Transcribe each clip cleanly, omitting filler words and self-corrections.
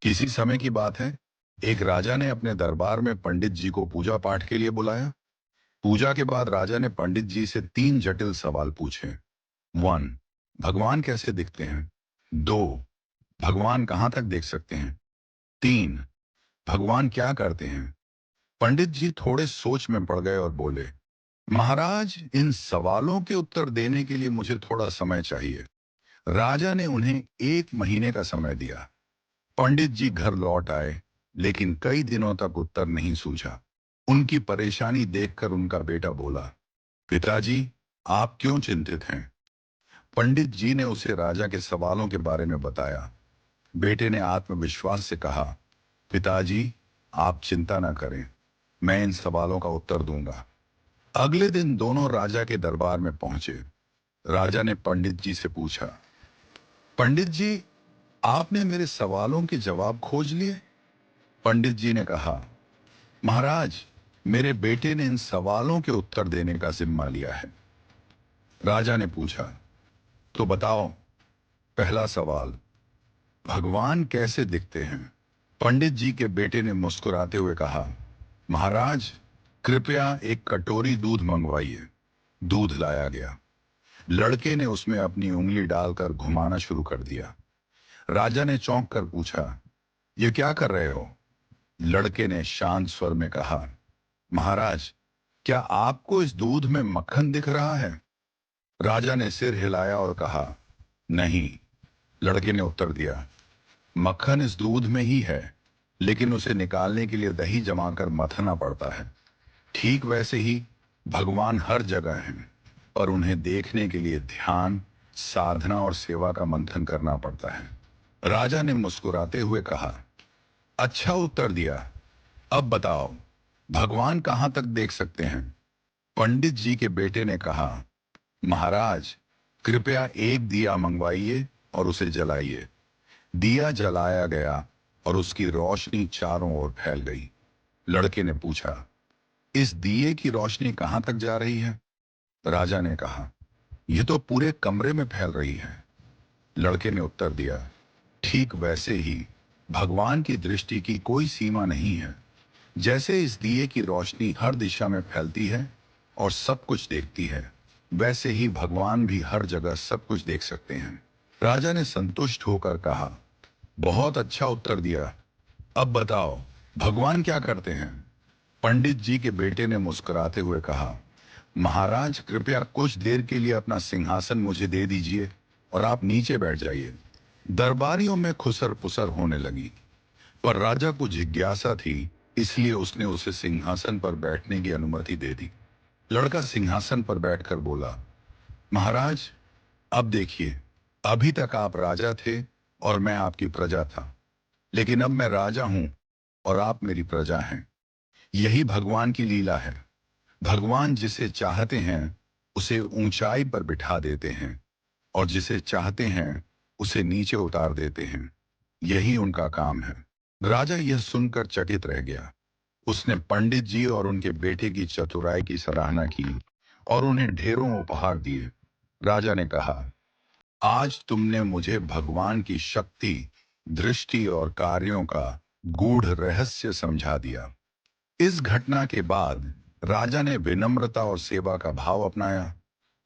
किसी समय की बात है, एक राजा ने अपने दरबार में पंडित जी को पूजा पाठ के लिए बुलाया। पूजा के बाद राजा ने पंडित जी से 3 जटिल सवाल पूछे। 1. भगवान कैसे दिखते हैं? 2. भगवान कहाँ तक देख सकते हैं? 3. भगवान क्या करते हैं? पंडित जी थोड़े सोच में पड़ गए और बोले, महाराज, इन सवालों के उत्तर देने के लिए मुझे थोड़ा समय चाहिए। राजा ने उन्हें 1 महीने का समय दिया। पंडित जी घर लौट आए, लेकिन कई दिनों तक उत्तर नहीं सूझा। उनकी परेशानी देखकर उनका बेटा बोला, पिताजी, आप क्यों चिंतित हैं? पंडित जी ने उसे राजा के सवालों के बारे में बताया। बेटे ने आत्मविश्वास से कहा, पिताजी, आप चिंता न करें, मैं इन सवालों का उत्तर दूंगा। अगले दिन दोनों राजा के दरबार में पहुंचे। राजा ने पंडित जी से पूछा, पंडित जी, आपने मेरे सवालों के जवाब खोज लिए? पंडित जी ने कहा, महाराज, मेरे बेटे ने इन सवालों के उत्तर देने का जिम्मा लिया है। राजा ने पूछा, तो बताओ, पहला सवाल, भगवान कैसे दिखते हैं? पंडित जी के बेटे ने मुस्कुराते हुए कहा, महाराज, कृपया एक कटोरी दूध मंगवाइए। दूध लाया गया। लड़के ने उसमें अपनी उंगली डालकर घुमाना शुरू कर दिया। राजा ने चौंक कर पूछा, ये क्या कर रहे हो? लड़के ने शांत स्वर में कहा, महाराज, क्या आपको इस दूध में मक्खन दिख रहा है? राजा ने सिर हिलाया और कहा, नहीं। लड़के ने उत्तर दिया, मक्खन इस दूध में ही है, लेकिन उसे निकालने के लिए दही जमाकर मथना पड़ता है। ठीक वैसे ही भगवान हर जगह हैं, पर उन्हें देखने के लिए ध्यान, साधना और सेवा का मंथन करना पड़ता है। राजा ने मुस्कुराते हुए कहा, अच्छा उत्तर दिया। अब बताओ, भगवान कहाँ तक देख सकते हैं? पंडित जी के बेटे ने कहा, महाराज, कृपया एक दिया मंगवाइए और उसे जलाइए। दिया जलाया गया और उसकी रोशनी चारों ओर फैल गई। लड़के ने पूछा, इस दिए की रोशनी कहाँ तक जा रही है? राजा ने कहा, यह तो पूरे कमरे में फैल रही है। लड़के ने उत्तर दिया, ठीक वैसे ही भगवान की दृष्टि की कोई सीमा नहीं है। जैसे इस दिए की रोशनी हर दिशा में फैलती है और सब कुछ देखती है, वैसे ही भगवान भी हर जगह सब कुछ देख सकते हैं। राजा ने संतुष्ट होकर कहा, बहुत अच्छा उत्तर दिया। अब बताओ, भगवान क्या करते हैं? पंडित जी के बेटे ने मुस्कुराते हुए कहा, महाराज, कृपया कुछ देर के लिए अपना सिंहासन मुझे दे दीजिए और आप नीचे बैठ जाइए। दरबारियों में खुसर पुसर होने लगी, पर राजा को जिज्ञासा थी, इसलिए उसने उसे सिंहासन पर बैठने की अनुमति दे दी। लड़का सिंहासन पर बैठकर बोला, महाराज, अब देखिए, अभी तक आप राजा थे और मैं आपकी प्रजा था, लेकिन अब मैं राजा हूं और आप मेरी प्रजा हैं। यही भगवान की लीला है। भगवान जिसे चाहते हैं उसे ऊंचाई पर बिठा देते हैं और जिसे चाहते हैं उसे नीचे उतार देते हैं। यही उनका काम है। राजा यह सुनकर चकित रह गया। उसने पंडित जी और उनके बेटे की चतुराई की सराहना की और उन्हें ढेरों उपहार दिए। राजा ने कहा, आज तुमने मुझे भगवान की शक्ति, दृष्टि और कार्यों का गूढ़ रहस्य समझा दिया। इस घटना के बाद राजा ने विनम्रता और सेवा का भाव अपनाया,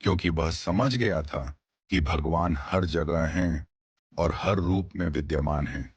क्योंकि वह समझ गया था कि भगवान हर जगह हैं और हर रूप में विद्यमान हैं।